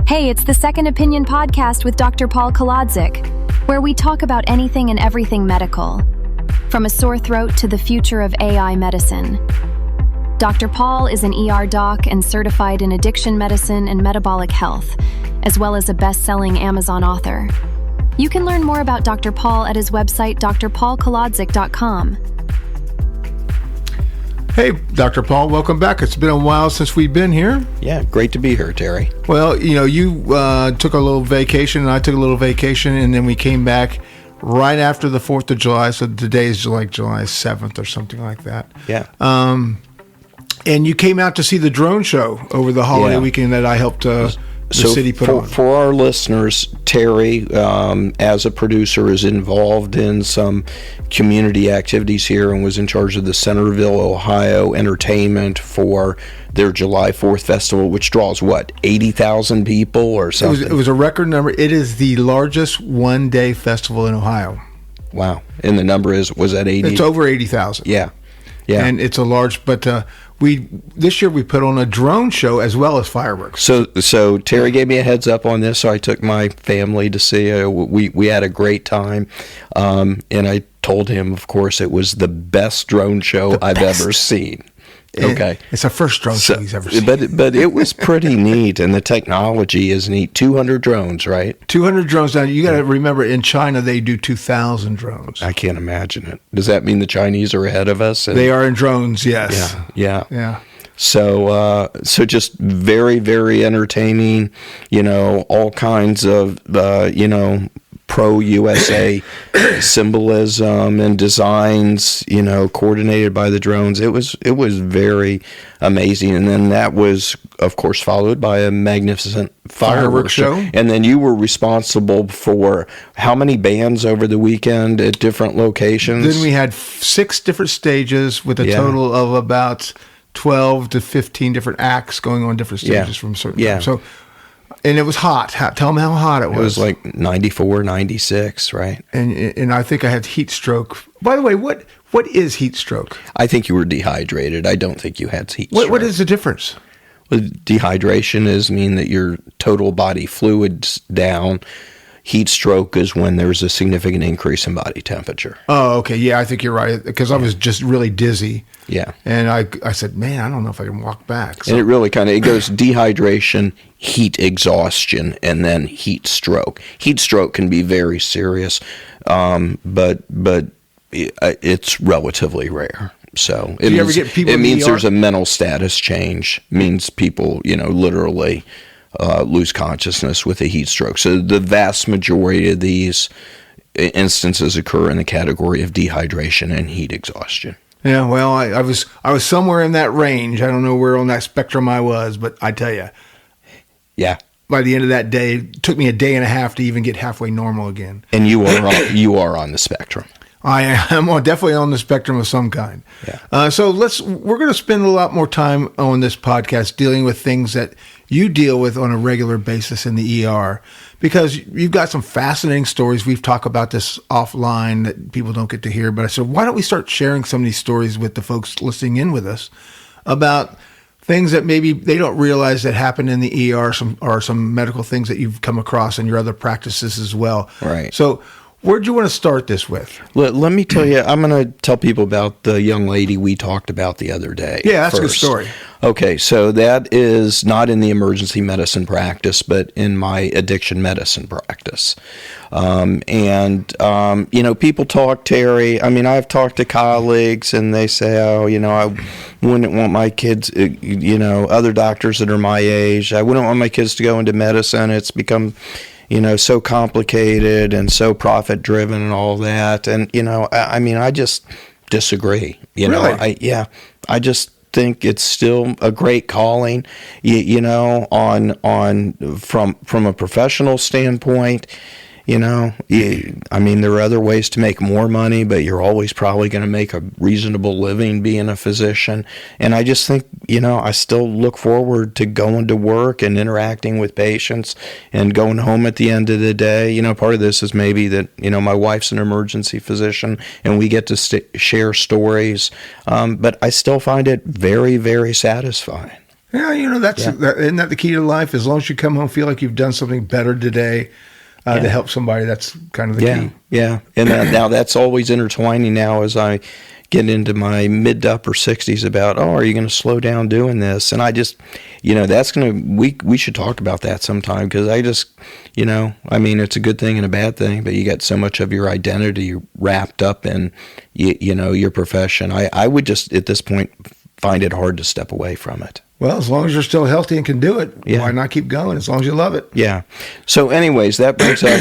Hey, it's the Second Opinion podcast with Dr. Paul Kolodzik, where we talk about anything and everything medical, from a sore throat to the future of AI medicine. Dr. Paul is an ER doc and certified in addiction medicine and metabolic health, as well as a best-selling Amazon author. You can learn more about Dr. Paul at his website, drpaulkolodzik.com. Hey, Dr. Paul, welcome back. It's been a while since we've been here. Yeah, great to be here, Terry. Well, you took a little vacation, and I took a little vacation, and then we came back right after the 4th of July, so today is like July 7th or something like that. Yeah. And you came out to see the drone show over the holiday weekend that I helped the city put on. For our listeners, Terry, as a producer, is involved in some community activities here and was in charge of the Centerville, Ohio entertainment for their July 4th festival, which draws, 80,000 people or something? It was a record number. It is the largest one-day festival in Ohio. Wow. And the number was at 80? It's over 80,000. Yeah. Yeah. And it's a large, but this year we put on a drone show as well as fireworks. So Terry gave me a heads up on this, so I took my family to see it. We had a great time, and I told him, of course, it was the best drone show I've ever seen. Okay, it's the first drone show he's ever seen. But it was pretty neat, and the technology is neat. 200 drones, right? 200 drones. Now you got to remember, in China they do 2,000 drones. I can't imagine it. Does that mean the Chinese are ahead of us? They are in drones, yes. Yeah. So just very, very entertaining. All kinds of pro-USA symbolism and designs, coordinated by the drones. It was very amazing. And then that was, of course, followed by a magnificent fireworks show. And then you were responsible for how many bands over the weekend at different locations? Then we had 6 different stages with a total of about 12 to 15 different acts going on different stages from certain times. So, and it was hot. Tell them how hot it was. It was like 94, 96, right? And I think I had heat stroke. By the way, what is heat stroke? I think you were dehydrated. I don't think you had heat stroke. What is the difference? Well, dehydration mean that your total body fluid's down. Heat stroke is when there's a significant increase in body temperature. Oh, okay. Yeah, I think you're right, because I was just really dizzy. Yeah. And I said, man, I don't know if I can walk back. So. And it really it goes dehydration, heat exhaustion, and then heat stroke. Heat stroke can be very serious, but it's relatively rare. So it means there's a mental status change. It means people, literally lose consciousns with a heat stroke. So the vast majority of these instances occur in the category of dehydration and heat exhaustion. Yeah, well, I was somewhere in that range. I don't know where on that spectrum I was, but I tell you, by the end of that day, it took me a day and a half to even get halfway normal again. And you are on the spectrum. I am definitely on the spectrum of some kind. Yeah. So we're going to spend a lot more time on this podcast dealing with things that you deal with on a regular basis in the ER, because you've got some fascinating stories. We've talked about this offline that people don't get to hear, but I said, why don't we start sharing some of these stories with the folks listening in with us about things that maybe they don't realize that happen in the ER, or some medical things that you've come across in your other practices as well. Right. So where'd you want to start this with? Let me tell you, I'm going to tell people about the young lady we talked about the other day. Yeah, that's a good story. Okay, so that is not in the emergency medicine practice, but in my addiction medicine practice. People talk, Terry. I mean, I've talked to colleagues, and they say, I wouldn't want my kids, other doctors that are my age, I wouldn't want my kids to go into medicine. It's become so complicated and so profit driven and all that. And, I just disagree. Really? I just think it's still a great calling, from a professional standpoint. There are other ways to make more money, but you're always probably going to make a reasonable living being a physician. And I just think, I still look forward to going to work and interacting with patients and going home at the end of the day. Part of this is maybe that, my wife's an emergency physician and we get to share stories. But I still find it very, very satisfying. Yeah, isn't that the key to life? As long as you come home, feel like you've done something better today to help somebody, that's kind of the key. Yeah, and now that's always intertwining now as I get into my mid to upper 60s about, are you going to slow down doing this? And I just, that's going to, we should talk about that sometime, because I just, it's a good thing and a bad thing, but you got so much of your identity wrapped up in, your profession. I would just, at this point, find it hard to step away from it. Well, as long as you're still healthy and can do it, why not keep going? As long as you love it. Yeah. So, anyways, that brings up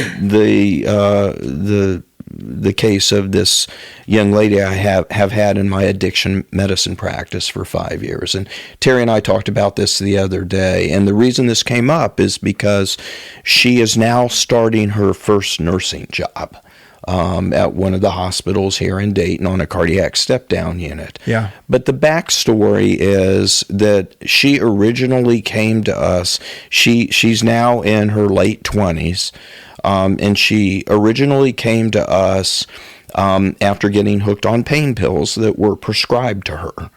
the case of this young lady I have had in my addiction medicine practice for 5 years. And Terry and I talked about this the other day. And the reason this came up is because she is now starting her first nursing job at one of the hospitals here in Dayton on a cardiac step-down unit. Yeah. But the backstory is that she originally came to us. She's now in her late 20s. And she originally came to us after getting hooked on pain pills that were prescribed to her.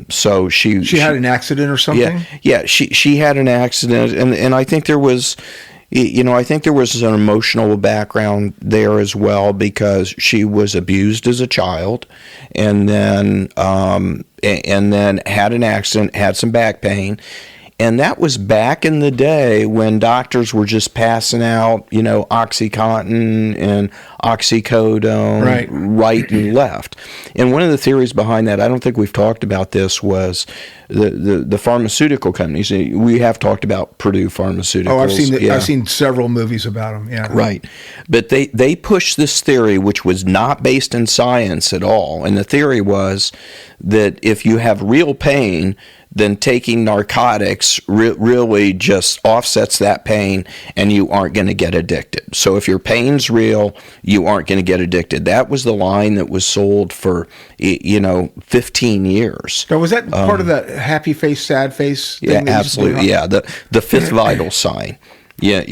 So she had an accident or something? Yeah. She had an accident, and I think there was, an emotional background there as well, because she was abused as a child, and then had an accident, had some back pain. And that was back in the day when doctors were just passing out, OxyContin and oxycodone right and left. And one of the theories behind that, I don't think we've talked about this, was the pharmaceutical companies. We have talked about Purdue Pharmaceuticals. Oh, I've seen several movies about them. Yeah, right. But they pushed this theory, which was not based in science at all. And the theory was that if you have real pain, then taking narcotics really just offsets that pain, and you aren't going to get addicted. So if your pain's real, you aren't going to get addicted. That was the line that was sold for 15 years. So was that part of that happy face, sad face thing? Yeah, absolutely. Yeah, the fifth vital sign. Yeah,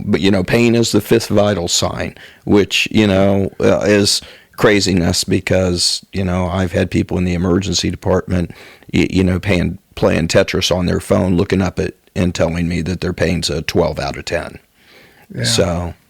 but pain is the fifth vital sign, which is craziness, because I've had people in the emergency department playing Tetris on their phone, looking up at and telling me that their pain's a 12 out of 10.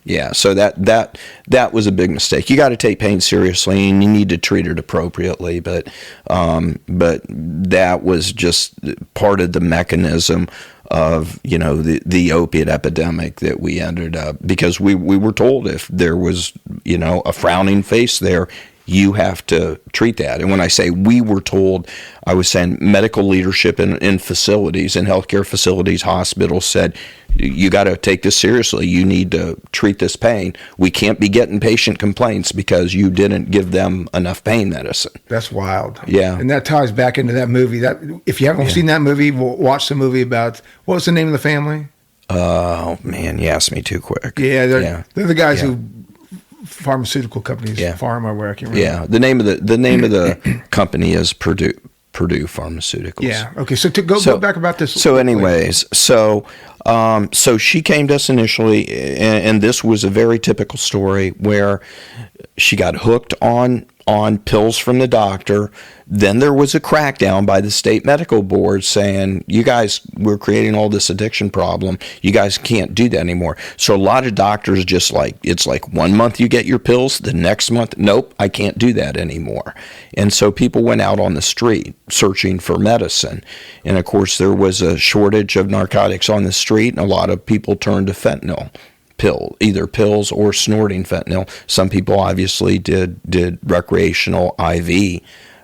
Yeah. So that was a big mistake. You got to take pain seriously, and you need to treat it appropriately. But that was just part of the mechanism of the opiate epidemic that we ended up, because we were told if there was a frowning face there, you have to treat that. And when I say we were told, I was saying medical leadership in facilities, in healthcare facilities, hospitals said, you got to take this seriously. You need to treat this pain. We can't be getting patient complaints because you didn't give them enough pain medicine. That's wild. Yeah. And that ties back into that movie. That if you haven't seen that movie, watch the movie about, what was the name of the family? Oh, man, you asked me too quick. Yeah, they're the guys who pharmaceutical companies, Pharma, where I can't remember. Yeah, the name of the company is Purdue Pharmaceuticals. Yeah. Okay. So go back about this. So, anyways, so she came to us initially, and this was a very typical story where she got hooked on pills from the doctor. Then there was a crackdown by the state medical board saying, you guys, we're creating all this addiction problem. You guys can't do that anymore. So a lot of doctors just it's like 1 month you get your pills, the next month, nope, I can't do that anymore. And so people went out on the street searching for medicine. And of course there was a shortage of narcotics on the street, and a lot of people turned to fentanyl. Either pills or snorting fentanyl. Some people obviously did recreational IV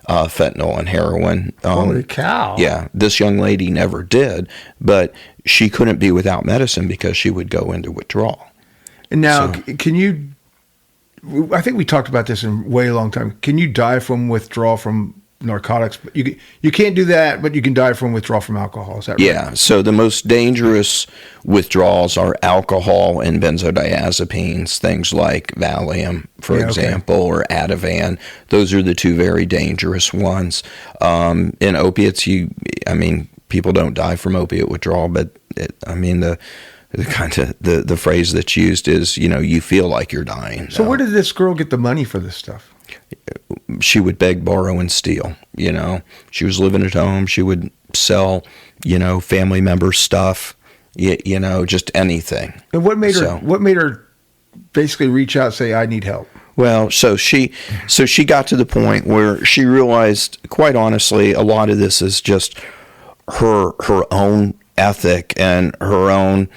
fentanyl and heroin. Holy cow. Yeah, this young lady never did, but she couldn't be without medicine because she would go into withdrawal. And now, can you, I think we talked about this in way long time, can you die from withdrawal from narcotics? You can't do that, but you can die from withdrawal from alcohol. Is that right? Yeah. So the most dangerous withdrawals are alcohol and benzodiazepines, things like Valium, for example, or Ativan. Those are the two very dangerous ones. In opiates, people don't die from opiate withdrawal, but the phrase that's used is, you feel like you're dying. So where did this girl get the money for this stuff? She would beg, borrow, and steal. She was living at home. She would sell, family member stuff, just anything. And what made her basically reach out and say, I need help? Well, so she got to the point where she realized, quite honestly, a lot of this is just her own ethic and her own,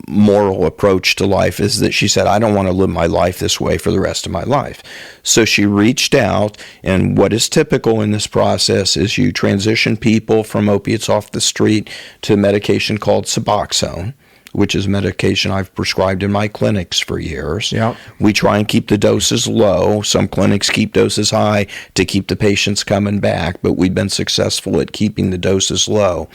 moral approach to life, is that she said, I don't want to live my life this way for the rest of my life. So she reached out, and what is typical in this process is you transition people from opiates off the street to a medication called Suboxone, which is medication I've prescribed in my clinics for years. Yep. We try and keep the doses low. Some clinics keep doses high to keep the patients coming back, but we've been successful at keeping the doses low.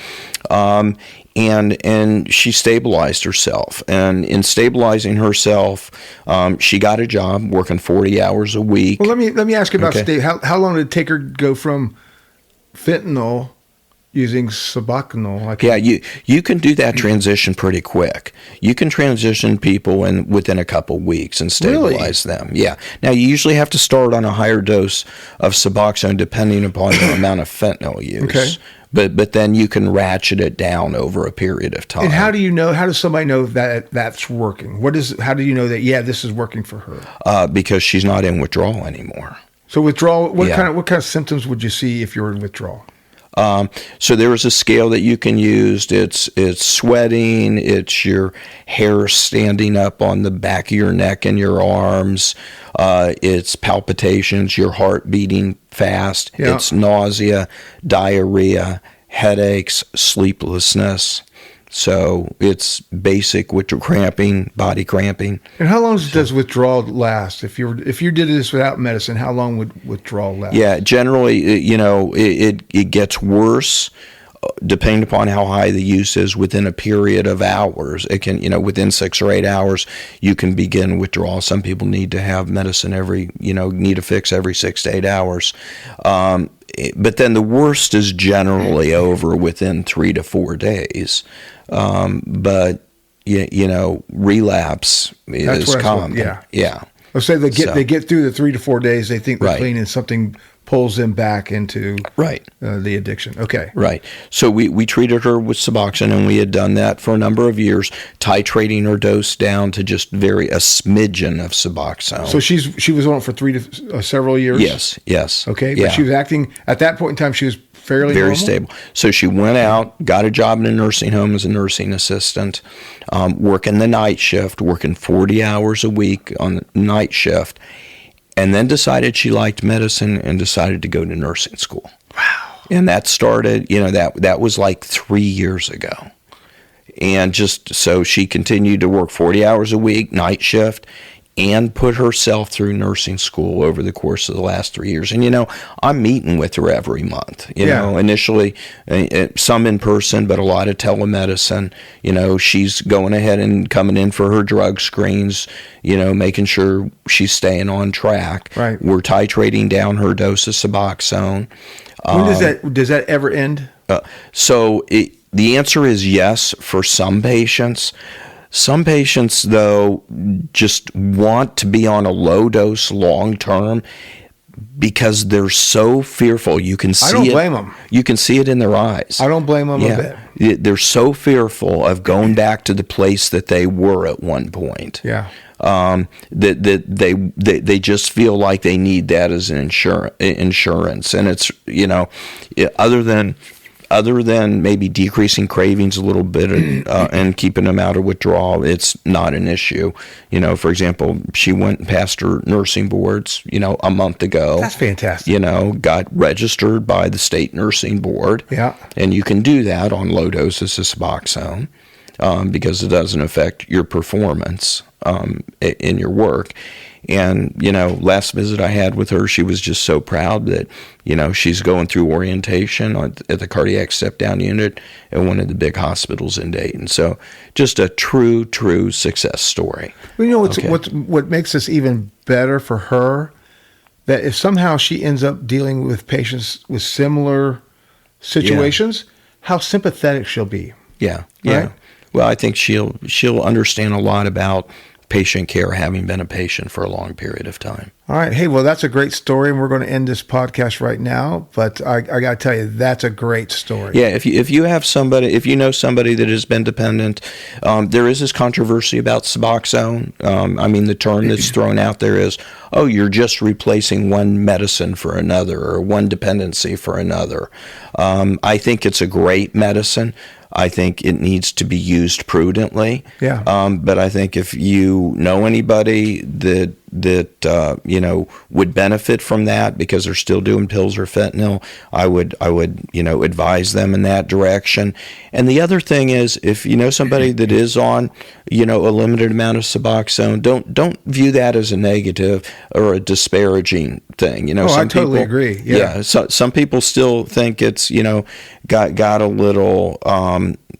And she stabilized herself. And in stabilizing herself, she got a job working 40 hours a week. Well, let me ask you about how long did it take her to go from fentanyl using Suboxone? Yeah, you can do that transition pretty quick. You can transition people within a couple weeks and stabilize them. Yeah. Now, you usually have to start on a higher dose of Suboxone depending upon the amount of fentanyl used. Okay. But then you can ratchet it down over a period of time. And how does somebody know that that's working? How do you know that, this is working for her? Because she's not in withdrawal anymore. So withdrawal, what kind of symptoms would you see if you're in withdrawal? So there is a scale that you can use. It's sweating, it's your hair standing up on the back of your neck and your arms, it's palpitations, your heart beating fast, it's nausea, diarrhea, headaches, sleeplessness. So it's basic cramping, body cramping. And how long does withdrawal last? If you did this without medicine, how long would withdrawal last? Yeah, generally, it gets worse depending upon how high the use is within a period of hours. It can, within 6 or 8 hours, you can begin withdrawal. Some people need to have medicine need a fix every 6 to 8 hours. But then the worst is generally over within 3 to 4 days. But relapse is common. Yeah. Let's say they get through the 3 to 4 days. They think they're clean, and something pulls them back into the addiction. Okay. Right. So we treated her with Suboxone, and we had done that for a number of years, titrating her dose down to just a smidgen of Suboxone. So she was on it for several years? Yes. Okay. But she was acting, at that point in time, she was very normal? Stable. So she went out, got a job in a nursing home as a nursing assistant, working the night shift, working 40 hours a week on the night shift, and then decided she liked medicine and decided to go to nursing school. Wow. And that started, that was like 3 years ago. And just so she continued to work 40 hours a week, night shift, and put herself through nursing school over the course of the last 3 years. And, I'm meeting with her every month, initially some in person, but a lot of telemedicine. She's going ahead and coming in for her drug screens, making sure she's staying on track. Right. We're titrating down her dose of Suboxone. When does that ever end? The answer is yes for some patients. Some patients, though, just want to be on a low dose long term because they're so fearful. You can see I don't blame them. You can see it in their eyes. I don't blame them a bit. They're so fearful of going back to the place that they were at one point. Yeah. That they just feel like they need that as an insurance, and it's other than maybe decreasing cravings a little bit and keeping them out of withdrawal, it's not an issue. For example, she went and passed her nursing boards, a month ago. That's fantastic. Got registered by the state nursing board. Yeah. And you can do that on low doses of Suboxone because it doesn't affect your performance in your work. And, last visit I had with her, she was just so proud that, she's going through orientation at the cardiac step-down unit at one of the big hospitals in Dayton. So just a true success story. Well, what makes this even better for her, that if somehow she ends up dealing with patients with similar situations, how sympathetic she'll be. Yeah. Right? Well, I think she'll understand a lot about patient care, having been a patient for a long period of time. All right. Hey, well, that's a great story, and we're going to end this podcast right now. But I got to tell you, that's a great story. Yeah, if you have somebody, if you know somebody that has been dependent, there is this controversy about Suboxone. I mean, the term that's thrown out there is, oh, you're just replacing one medicine for another or one dependency for another. I think it's a great medicine. I think it needs to be used prudently. Yeah. But I think if you know anybody that would benefit from that because they're still doing pills or fentanyl, I would advise them in that direction. And the other thing is, if you know somebody that is on a limited amount of Suboxone, don't view that as a negative or a disparaging thing. I totally agree. Yeah. So some people still think it's got a little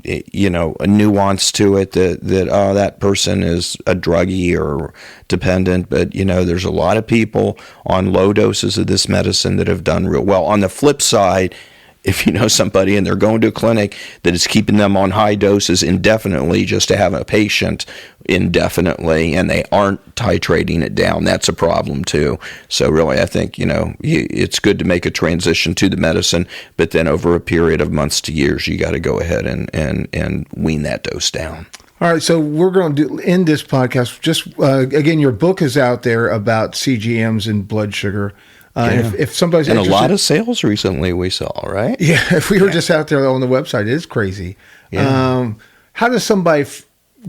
a nuance to it that that person is a druggie or dependent, but there's a lot of people on low doses of this medicine that have done real well. On the flip side, if you know somebody and they're going to a clinic that is keeping them on high doses indefinitely just to have a patient indefinitely and they aren't titrating it down, that's a problem too. So really, I think, it's good to make a transition to the medicine, but then over a period of months to years, you got to go ahead and wean that dose down. All right, so we're going to end this podcast. Just again, your book is out there about CGMs and blood sugar. If somebody's and interested, a lot of sales recently we saw, right? Yeah, if we were just out there on the website, it is crazy. Yeah. How does somebody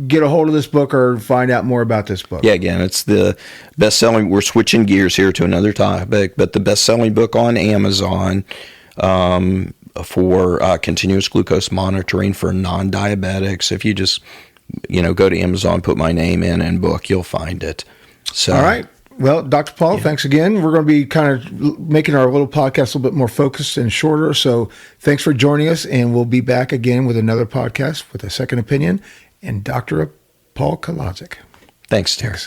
get a hold of this book or find out more about this book? Yeah, again, it's the best-selling. We're switching gears here to another topic, but the best-selling book on Amazon for continuous glucose monitoring for non-diabetics. If you just go to Amazon, put my name in and book, you'll find it. So, all right. Well, Dr. Paul, thanks again. We're going to be kind of making our little podcast a little bit more focused and shorter. So thanks for joining us, and we'll be back again with another podcast with a second opinion and Dr. Paul Kolodzic. Thanks, Terry.